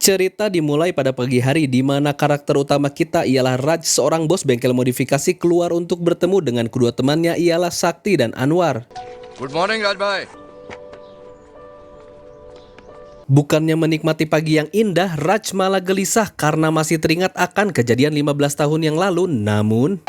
Cerita dimulai pada pagi hari di mana karakter utama kita ialah Raj, seorang bos bengkel modifikasi keluar untuk bertemu dengan kedua temannya ialah Sakti dan Anwar. Good morning, Rajbhai. Bukannya menikmati pagi yang indah, Raj malah gelisah karena masih teringat akan kejadian 15 tahun yang lalu. Namun,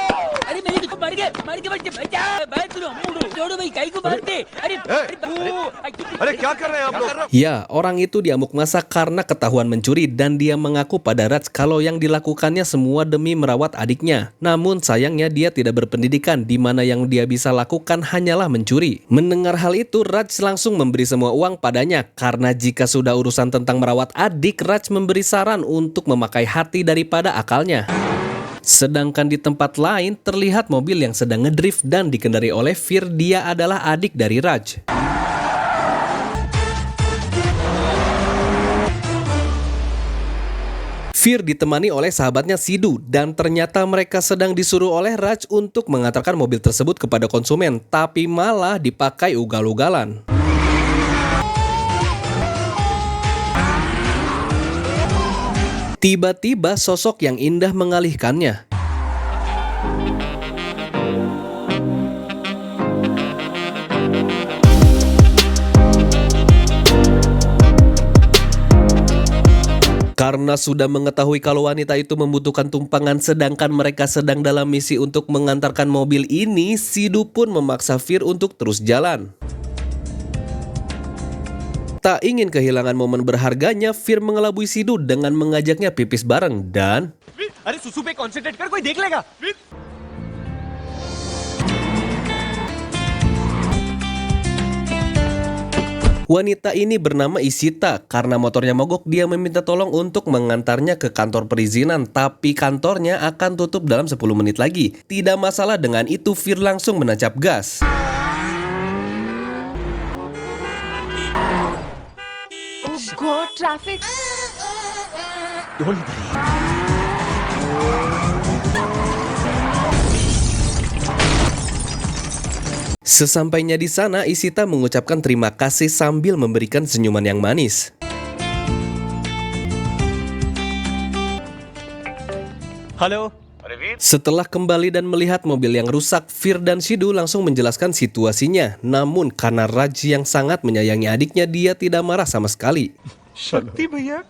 ya, orang itu diamuk massa karena ketahuan mencuri dan dia mengaku pada Raj kalau yang dilakukannya semua demi merawat adiknya. Namun sayangnya dia tidak berpendidikan di mana yang dia bisa lakukan hanyalah mencuri. Mendengar hal itu, Raj langsung memberi semua uang padanya karena jika sudah urusan tentang merawat adik, Raj memberi saran untuk memakai hati daripada akalnya. Sedangkan di tempat lain terlihat mobil yang sedang ngedrift dan dikendari oleh Fir. Dia adalah adik dari Raj. Fir ditemani oleh sahabatnya Sidhu dan ternyata mereka sedang disuruh oleh Raj untuk mengantarkan mobil tersebut kepada konsumen, tapi malah dipakai ugal-ugalan. Tiba-tiba sosok yang indah mengalihkannya. Karena sudah mengetahui kalau wanita itu membutuhkan tumpangan sedangkan mereka sedang dalam misi untuk mengantarkan mobil ini, Sidhu pun memaksa Fir untuk terus jalan. Tak ingin kehilangan momen berharganya, Fir mengelabui Sidhu dengan mengajaknya pipis bareng dan wanita ini bernama Isita. Karena motornya mogok, dia meminta tolong untuk mengantarnya ke kantor perizinan, tapi kantornya akan tutup dalam 10 menit lagi. Tidak masalah dengan itu, Fir langsung menancap gas. God, traffic. Sesampainya di sana, Isita mengucapkan terima kasih sambil memberikan senyuman yang manis. Halo. Setelah kembali dan melihat mobil yang rusak, Fir dan Sidhu langsung menjelaskan situasinya. Namun karena Raj yang sangat menyayangi adiknya, dia tidak marah sama sekali. Shakti भैया.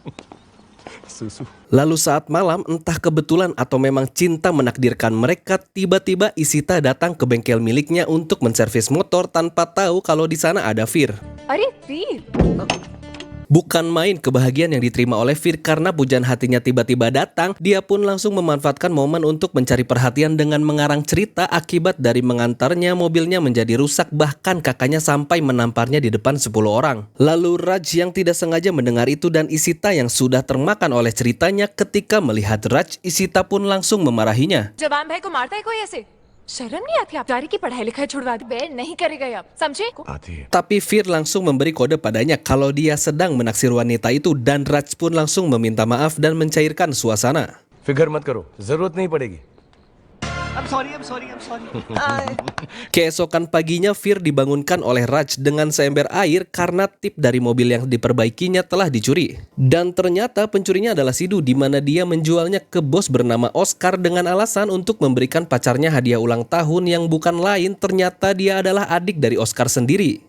Susu. Lalu saat malam, entah kebetulan atau memang cinta menakdirkan mereka, tiba-tiba Isita datang ke bengkel miliknya untuk menservis motor tanpa tahu kalau di sana ada Fir. अरे वीर, Bukan main kebahagiaan yang diterima oleh Fir karena pujaan hatinya tiba-tiba datang. Dia pun langsung memanfaatkan momen untuk mencari perhatian dengan mengarang cerita akibat dari mengantarnya mobilnya menjadi rusak, bahkan kakaknya sampai menamparnya di depan 10 orang. Lalu Raj yang tidak sengaja mendengar itu dan Isita yang sudah termakan oleh ceritanya, ketika melihat Raj, Isita pun langsung memarahinya. जवान भाई को मारता है कोई ऐसे? शर्म नहीं आती आप? जारी की पढ़ाई लिखाई छुड़वा दी, बेर नहीं करेगा आप, समझे? Tapi Fir langsung memberi kode padanya kalau dia sedang menaksir wanita itu dan Raj pun langsung meminta maaf dan mencairkan suasana. फिकर मत करो, जरूरत नहीं पड़ेगी. I'm sorry. Keesokan paginya Fir dibangunkan oleh Raj dengan seember air karena tip dari mobil yang diperbaikinya telah dicuri. Dan ternyata pencurinya adalah Sidhu, di mana dia menjualnya ke bos bernama Oscar dengan alasan untuk memberikan pacarnya hadiah ulang tahun yang bukan lain, ternyata dia adalah adik dari Oscar sendiri.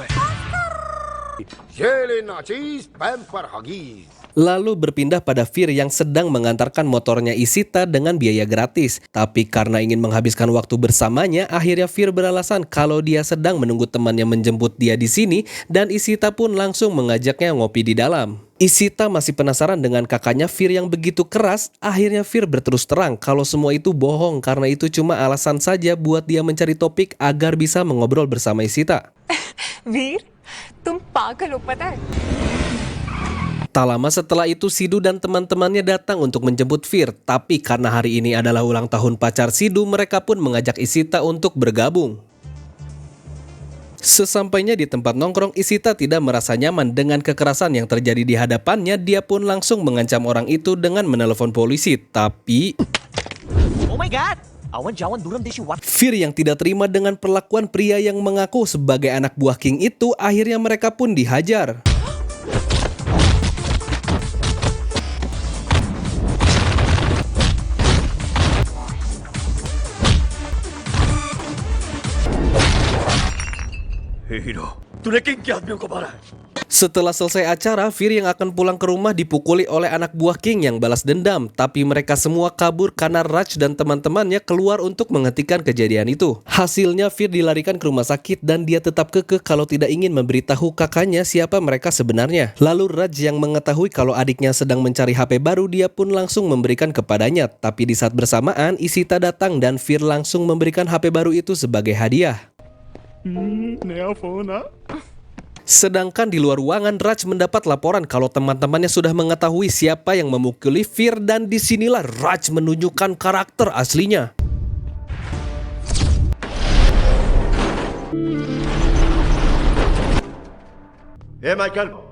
Lalu berpindah pada Fir yang sedang mengantarkan motornya Isita dengan biaya gratis. Tapi karena ingin menghabiskan waktu bersamanya, akhirnya Fir beralasan kalau dia sedang menunggu temannya menjemput dia di sini dan Isita pun langsung mengajaknya ngopi di dalam. Isita masih penasaran dengan kakaknya Fir yang begitu keras. Akhirnya Fir berterus terang kalau semua itu bohong karena itu cuma alasan saja buat dia mencari topik agar bisa mengobrol bersama Isita. वीर, तुम पागल हो पता है? Tak lama setelah itu Sidhu dan teman-temannya datang untuk menjemput Fir. Tapi karena hari ini adalah ulang tahun pacar Sidhu, mereka pun mengajak Isita untuk bergabung. Sesampainya di tempat nongkrong, Isita tidak merasa nyaman dengan kekerasan yang terjadi di hadapannya. Dia pun langsung mengancam orang itu dengan menelepon polisi. Tapi Oh my god. Awan jawan duram deshi what? Fir yang tidak terima dengan perlakuan pria yang mengaku sebagai anak buah King itu, akhirnya mereka pun dihajar. Setelah selesai acara, Fir yang akan pulang ke rumah dipukuli oleh anak buah King yang balas dendam. Tapi mereka semua kabur karena Raj dan teman-temannya keluar untuk menghentikan kejadian itu. Hasilnya Fir dilarikan ke rumah sakit dan dia tetap kekeh kalau tidak ingin memberitahu kakaknya siapa mereka sebenarnya. Lalu Raj yang mengetahui kalau adiknya sedang mencari HP baru, dia pun langsung memberikan kepadanya. Tapi di saat bersamaan, Ishita datang dan Fir langsung memberikan HP baru itu sebagai hadiah. Sedangkan di luar ruangan, Raj mendapat laporan kalau teman-temannya sudah mengetahui siapa yang memukuli Fir dan disinilah Raj menunjukkan karakter aslinya. Michael.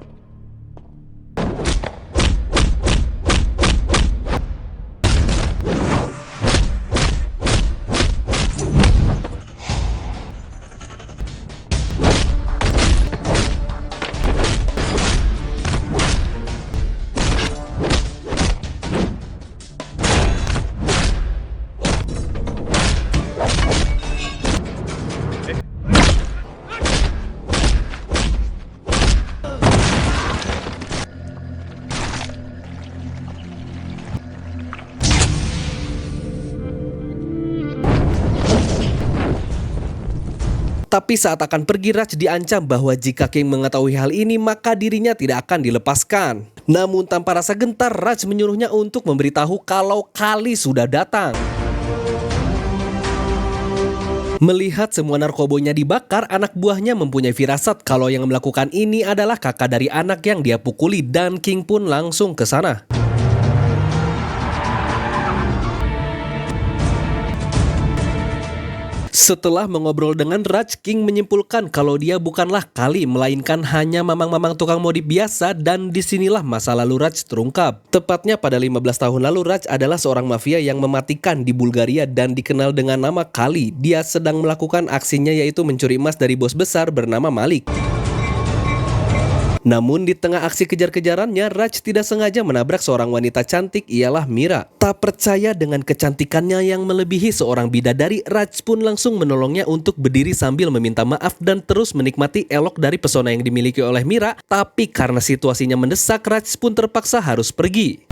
Tapi saat akan pergi, Raj diancam bahwa jika King mengetahui hal ini maka dirinya tidak akan dilepaskan. Namun tanpa rasa gentar, Raj menyuruhnya untuk memberitahu kalau Kali sudah datang. Melihat semua narkobonya dibakar, anak buahnya mempunyai firasat kalau yang melakukan ini adalah kakak dari anak yang dia pukuli dan King pun langsung ke sana. Setelah mengobrol dengan Raj, King menyimpulkan kalau dia bukanlah Kali, melainkan hanya mamang-mamang tukang modif biasa dan disinilah masa lalu Raj terungkap. Tepatnya pada 15 tahun lalu, Raj adalah seorang mafia yang mematikan di Bulgaria dan dikenal dengan nama Kali. Dia sedang melakukan aksinya yaitu mencuri emas dari bos besar bernama Malik. Namun di tengah aksi kejar-kejarannya, Raj tidak sengaja menabrak seorang wanita cantik, ialah Mira. Tak percaya dengan kecantikannya yang melebihi seorang bidadari, Raj pun langsung menolongnya untuk berdiri sambil meminta maaf dan terus menikmati elok dari pesona yang dimiliki oleh Mira. Tapi karena situasinya mendesak, Raj pun terpaksa harus pergi.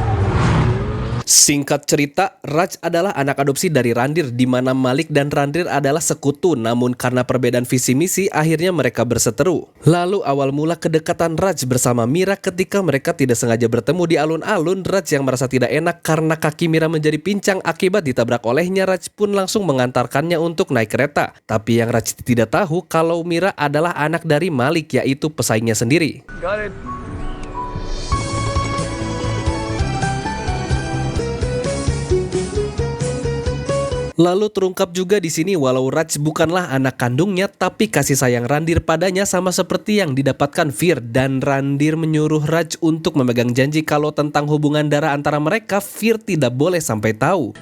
Singkat cerita, Raj adalah anak adopsi dari Randir, di mana Malik dan Randir adalah sekutu. Namun karena perbedaan visi misi, akhirnya mereka berseteru. Lalu awal mula kedekatan Raj bersama Mira ketika mereka tidak sengaja bertemu di alun-alun. Raj yang merasa tidak enak karena kaki Mira menjadi pincang akibat ditabrak olehnya, Raj pun langsung mengantarkannya untuk naik kereta. Tapi yang Raj tidak tahu kalau Mira adalah anak dari Malik, yaitu pesaingnya sendiri. Got it. Lalu terungkap juga di sini walau Raj bukanlah anak kandungnya, tapi kasih sayang Randir padanya sama seperti yang didapatkan Fir, dan Randir menyuruh Raj untuk memegang janji kalau tentang hubungan darah antara mereka Fir tidak boleh sampai tahu.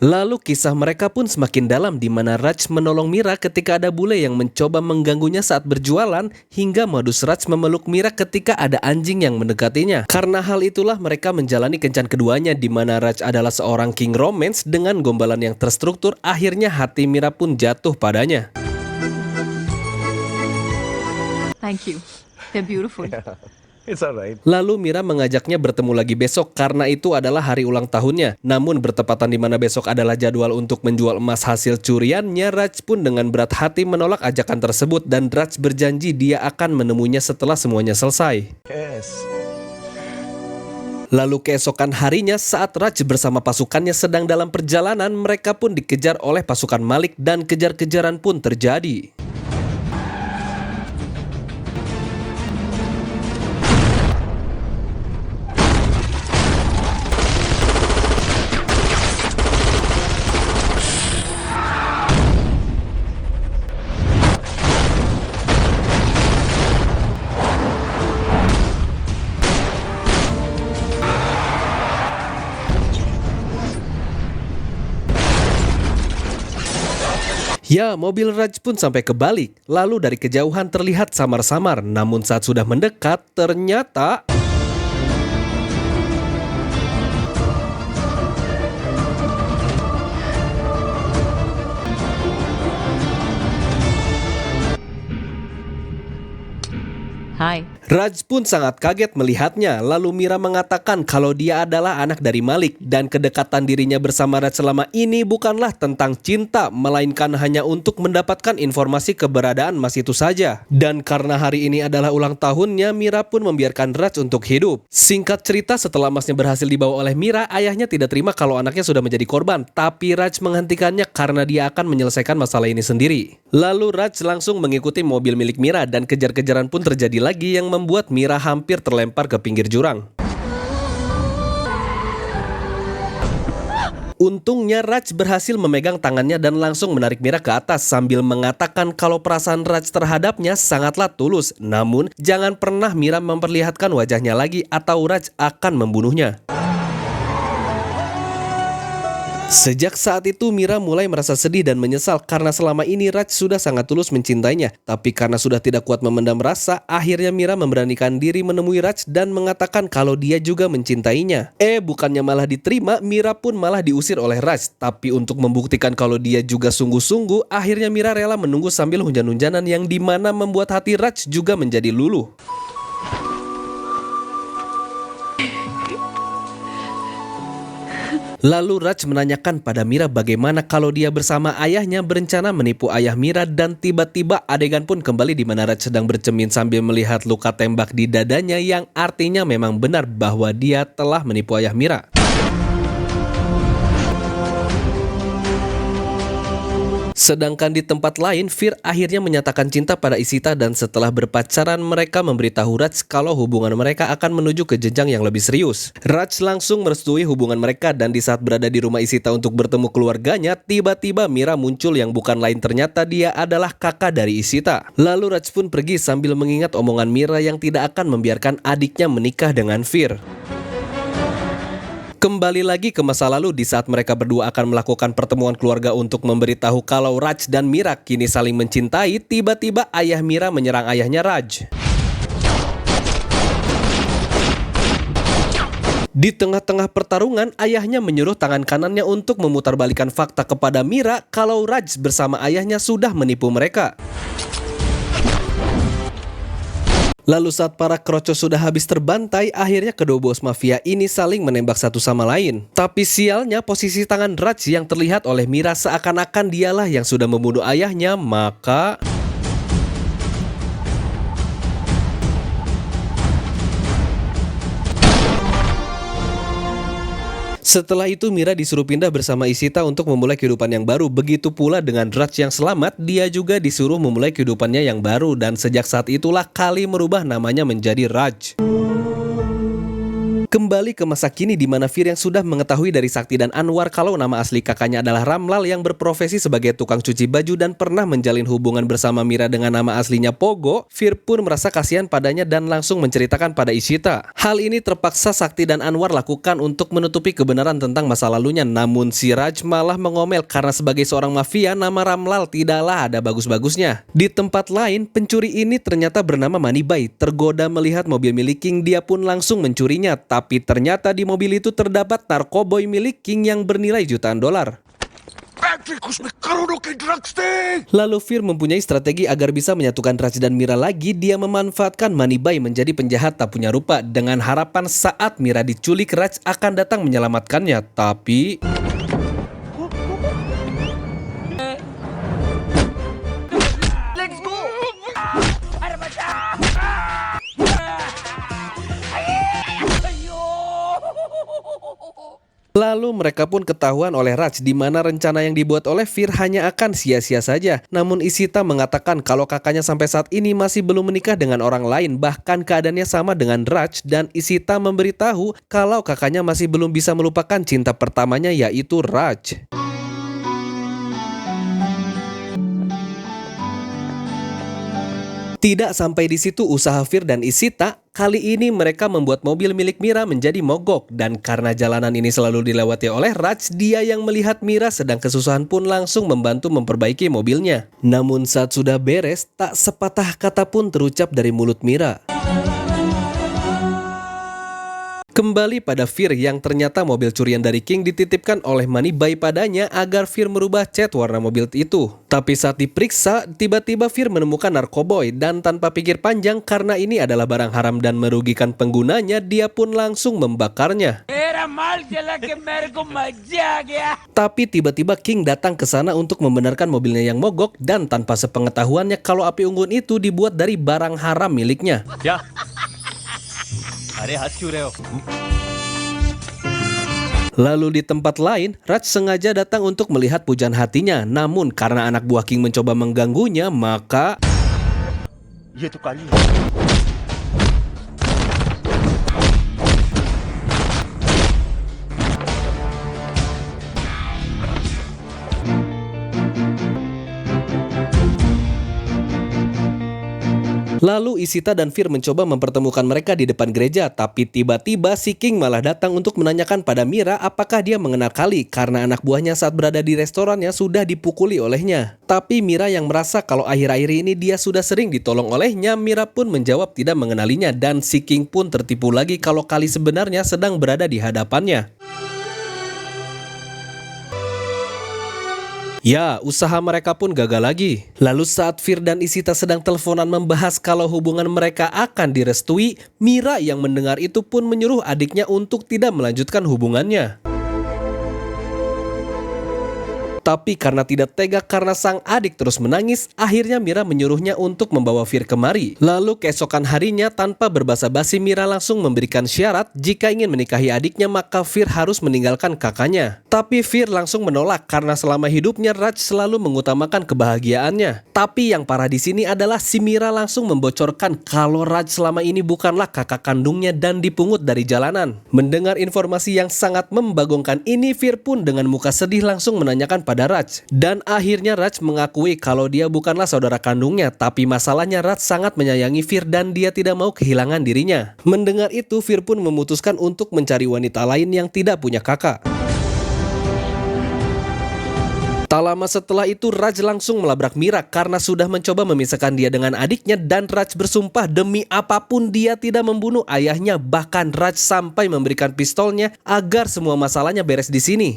Lalu kisah mereka pun semakin dalam, di mana Raj menolong Mira ketika ada bule yang mencoba mengganggunya saat berjualan, hingga modus Raj memeluk Mira ketika ada anjing yang mendekatinya. Karena hal itulah mereka menjalani kencan keduanya, di mana Raj adalah seorang king romance dengan gombalan yang terstruktur. Akhirnya hati Mira pun jatuh padanya. Thank you. They're beautiful. It's alright. Lalu Mira mengajaknya bertemu lagi besok karena itu adalah hari ulang tahunnya. Namun bertepatan di mana besok adalah jadwal untuk menjual emas hasil curiannya, Raj pun dengan berat hati menolak ajakan tersebut dan Raj berjanji dia akan menemuinya setelah semuanya selesai. Yes. Lalu keesokan harinya saat Raj bersama pasukannya sedang dalam perjalanan, mereka pun dikejar oleh pasukan Malik dan kejar-kejaran pun terjadi. Ya, mobil Raj pun sampai kebalik. Lalu dari kejauhan terlihat samar-samar. Namun saat sudah mendekat, ternyata... Hai. Raj pun sangat kaget melihatnya, lalu Mira mengatakan kalau dia adalah anak dari Malik dan kedekatan dirinya bersama Raj selama ini bukanlah tentang cinta, melainkan hanya untuk mendapatkan informasi keberadaan Mas itu saja. Dan karena hari ini adalah ulang tahunnya, Mira pun membiarkan Raj untuk hidup. Singkat cerita, setelah Masnya berhasil dibawa oleh Mira, ayahnya tidak terima kalau anaknya sudah menjadi korban, tapi Raj menghentikannya karena dia akan menyelesaikan masalah ini sendiri. Lalu Raj langsung mengikuti mobil milik Mira dan kejar-kejaran pun terjadi lagi yang membuat Mira hampir terlempar ke pinggir jurang. Untungnya Raj berhasil memegang tangannya dan langsung menarik Mira ke atas sambil mengatakan kalau perasaan Raj terhadapnya sangatlah tulus. Namun jangan pernah Mira memperlihatkan wajahnya lagi atau Raj akan membunuhnya. Sejak saat itu Mira mulai merasa sedih dan menyesal karena selama ini Raj sudah sangat tulus mencintainya. Tapi karena sudah tidak kuat memendam rasa, akhirnya Mira memberanikan diri menemui Raj dan mengatakan kalau dia juga mencintainya. Bukannya malah diterima, Mira pun malah diusir oleh Raj. Tapi untuk membuktikan kalau dia juga sungguh-sungguh, akhirnya Mira rela menunggu sambil hujan-hujanan yang dimana membuat hati Raj juga menjadi luluh. Lalu Raj menanyakan pada Mira bagaimana kalau dia bersama ayahnya berencana menipu ayah Mira dan tiba-tiba adegan pun kembali di mana Raj sedang bercermin sambil melihat luka tembak di dadanya yang artinya memang benar bahwa dia telah menipu ayah Mira. Sedangkan di tempat lain, Fir akhirnya menyatakan cinta pada Ishita dan setelah berpacaran mereka memberitahu Raj kalau hubungan mereka akan menuju ke jenjang yang lebih serius. Raj langsung merestui hubungan mereka dan di saat berada di rumah Ishita untuk bertemu keluarganya, tiba-tiba Mira muncul yang bukan lain ternyata dia adalah kakak dari Ishita. Lalu Raj pun pergi sambil mengingat omongan Mira yang tidak akan membiarkan adiknya menikah dengan Fir. Kembali lagi ke masa lalu di saat mereka berdua akan melakukan pertemuan keluarga untuk memberitahu kalau Raj dan Mira kini saling mencintai, tiba-tiba ayah Mira menyerang ayahnya Raj. Di tengah-tengah pertarungan, ayahnya menyuruh tangan kanannya untuk memutarbalikkan fakta kepada Mira kalau Raj bersama ayahnya sudah menipu mereka. Lalu saat para kroco sudah habis terbantai, akhirnya kedua bos mafia ini saling menembak satu sama lain. Tapi sialnya posisi tangan Raj yang terlihat oleh Mira seakan-akan dialah yang sudah membunuh ayahnya, maka... Setelah itu Mira disuruh pindah bersama Ishita untuk memulai kehidupan yang baru. Begitu pula dengan Raj yang selamat, dia juga disuruh memulai kehidupannya yang baru. Dan sejak saat itulah Kali merubah namanya menjadi Raj. Kembali ke masa kini di mana Fir yang sudah mengetahui dari Sakti dan Anwar kalau nama asli kakaknya adalah Ramlal yang berprofesi sebagai tukang cuci baju dan pernah menjalin hubungan bersama Mira dengan nama aslinya Pogo, Fir pun merasa kasihan padanya dan langsung menceritakan pada Ishita. Hal ini terpaksa Sakti dan Anwar lakukan untuk menutupi kebenaran tentang masa lalunya, namun si Raj malah mengomel karena sebagai seorang mafia nama Ramlal tidaklah ada bagus-bagusnya. Di tempat lain, pencuri ini ternyata bernama Moneybai. Tergoda melihat mobil milik King, dia pun langsung mencurinya. Tapi ternyata di mobil itu terdapat narkoboy milik King yang bernilai jutaan dolar. Lalu Fir mempunyai strategi agar bisa menyatukan Raj dan Mira lagi. Dia memanfaatkan Moneybai menjadi penjahat tak punya rupa dengan harapan saat Mira diculik Raj akan datang menyelamatkannya. Tapi... Lalu mereka pun ketahuan oleh Raj di mana rencana yang dibuat oleh Fir hanya akan sia-sia saja. Namun Ishita mengatakan kalau kakaknya sampai saat ini masih belum menikah dengan orang lain. Bahkan keadaannya sama dengan Raj dan Ishita memberitahu kalau kakaknya masih belum bisa melupakan cinta pertamanya yaitu Raj. Tidak sampai di situ usaha Fir dan Ishita, kali ini mereka membuat mobil milik Mira menjadi mogok. Dan karena jalanan ini selalu dilewati oleh Raj, dia yang melihat Mira sedang kesusahan pun langsung membantu memperbaiki mobilnya. Namun saat sudah beres, tak sepatah kata pun terucap dari mulut Mira. Kembali pada Fir yang ternyata mobil curian dari King dititipkan oleh Moneybuy padanya agar Fir merubah cat warna mobil itu. Tapi saat diperiksa, tiba-tiba Fir menemukan narkoboy dan tanpa pikir panjang karena ini adalah barang haram dan merugikan penggunanya, dia pun langsung membakarnya. Tapi tiba-tiba King datang ke sana untuk membenarkan mobilnya yang mogok dan tanpa sepengetahuannya kalau api unggun itu dibuat dari barang haram miliknya. क्या अरे हंस क्यों रहे हो Lalu di tempat lain, Raj sengaja datang untuk melihat pujaan hatinya. Namun karena anak buah King mencoba mengganggunya, maka ये तो काली है lalu Ishita dan Fir mencoba mempertemukan mereka di depan gereja. Tapi tiba-tiba si King malah datang untuk menanyakan pada Mira apakah dia mengenal Kali karena anak buahnya saat berada di restorannya sudah dipukuli olehnya. Tapi Mira yang merasa kalau akhir-akhir ini dia sudah sering ditolong olehnya, Mira pun menjawab tidak mengenalinya dan si King pun tertipu lagi kalau Kali sebenarnya sedang berada di hadapannya. Ya, usaha mereka pun gagal lagi. Lalu saat Fir dan Ishita sedang teleponan membahas kalau hubungan mereka akan direstui, Mira yang mendengar itu pun menyuruh adiknya untuk tidak melanjutkan hubungannya. Tapi karena tidak tega karena sang adik terus menangis, akhirnya Mira menyuruhnya untuk membawa Fir kemari. Lalu keesokan harinya tanpa berbasa-basi Mira langsung memberikan syarat jika ingin menikahi adiknya maka Fir harus meninggalkan kakaknya. Tapi Fir langsung menolak karena selama hidupnya Raj selalu mengutamakan kebahagiaannya. Tapi yang parah di sini adalah si Mira langsung membocorkan kalau Raj selama ini bukanlah kakak kandungnya dan dipungut dari jalanan. Mendengar informasi yang sangat membagongkan ini, Fir pun dengan muka sedih langsung menanyakan pada Raj. Dan akhirnya Raj mengakui kalau dia bukanlah saudara kandungnya, tapi masalahnya Raj sangat menyayangi Fir dan dia tidak mau kehilangan dirinya. Mendengar itu, Fir pun memutuskan untuk mencari wanita lain yang tidak punya kakak. Tak lama setelah itu Raj langsung melabrak Mira karena sudah mencoba memisahkan dia dengan adiknya dan Raj bersumpah demi apapun dia tidak membunuh ayahnya. Bahkan Raj sampai memberikan pistolnya agar semua masalahnya beres di sini.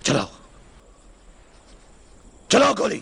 चलाओ चलाओ गोली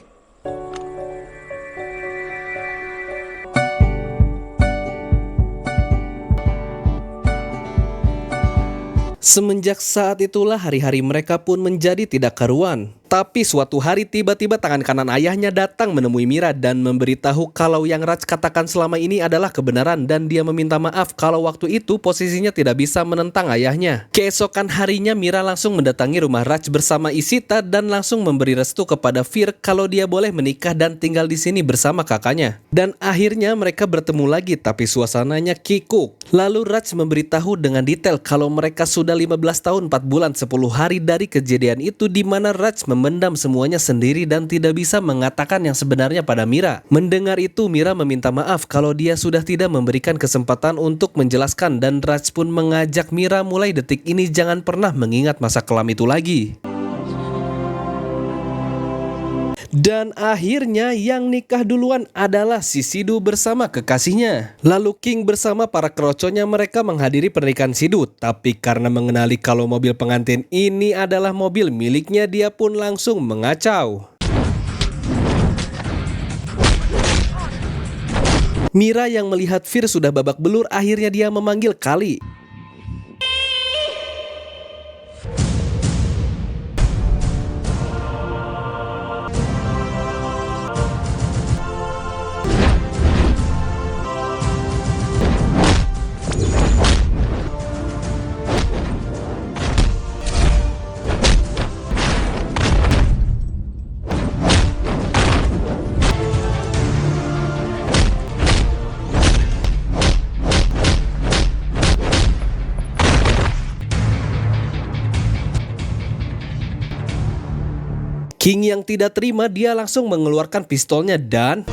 Semenjak saat itulah hari-hari mereka pun menjadi tidak karuan. Tapi suatu hari tiba-tiba tangan kanan ayahnya datang menemui Mira dan memberitahu kalau yang Raj katakan selama ini adalah kebenaran dan dia meminta maaf kalau waktu itu posisinya tidak bisa menentang ayahnya. Keesokan harinya Mira langsung mendatangi rumah Raj bersama Ishita dan langsung memberi restu kepada Fir kalau dia boleh menikah dan tinggal di sini bersama kakaknya. Dan akhirnya mereka bertemu lagi tapi suasananya kikuk. Lalu Raj memberitahu dengan detail kalau mereka sudah 15 tahun 4 bulan 10 hari dari kejadian itu di mana Raj memendam semuanya sendiri dan tidak bisa mengatakan yang sebenarnya pada Mira. Mendengar itu Mira meminta maaf kalau dia sudah tidak memberikan kesempatan untuk menjelaskan dan Raj pun mengajak Mira mulai detik ini jangan pernah mengingat masa kelam itu lagi. Dan akhirnya yang nikah duluan adalah si Sidhu bersama kekasihnya. Lalu King bersama para keroconya mereka menghadiri pernikahan Sidhu. Tapi karena mengenali kalau mobil pengantin ini adalah mobil miliknya, dia pun langsung mengacau. Mira yang melihat Fir sudah babak belur akhirnya dia memanggil Kali. King yang tidak terima dia langsung mengeluarkan pistolnya dan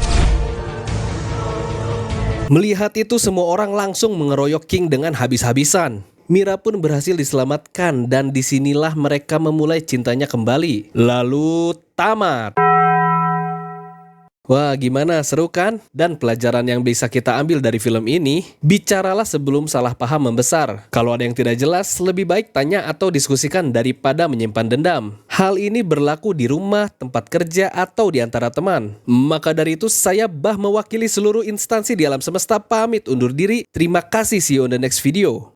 melihat itu semua orang langsung mengeroyok King dengan habis-habisan. Mira pun berhasil diselamatkan dan disinilah mereka memulai cintanya kembali. Lalu tamat. Wah, gimana? Seru kan? Dan pelajaran yang bisa kita ambil dari film ini, bicaralah sebelum salah paham membesar. Kalau ada yang tidak jelas, lebih baik tanya atau diskusikan daripada menyimpan dendam. Hal ini berlaku di rumah, tempat kerja, atau di antara teman. Maka dari itu, saya Bah mewakili seluruh instansi di alam semesta pamit undur diri. Terima kasih, see you on the next video.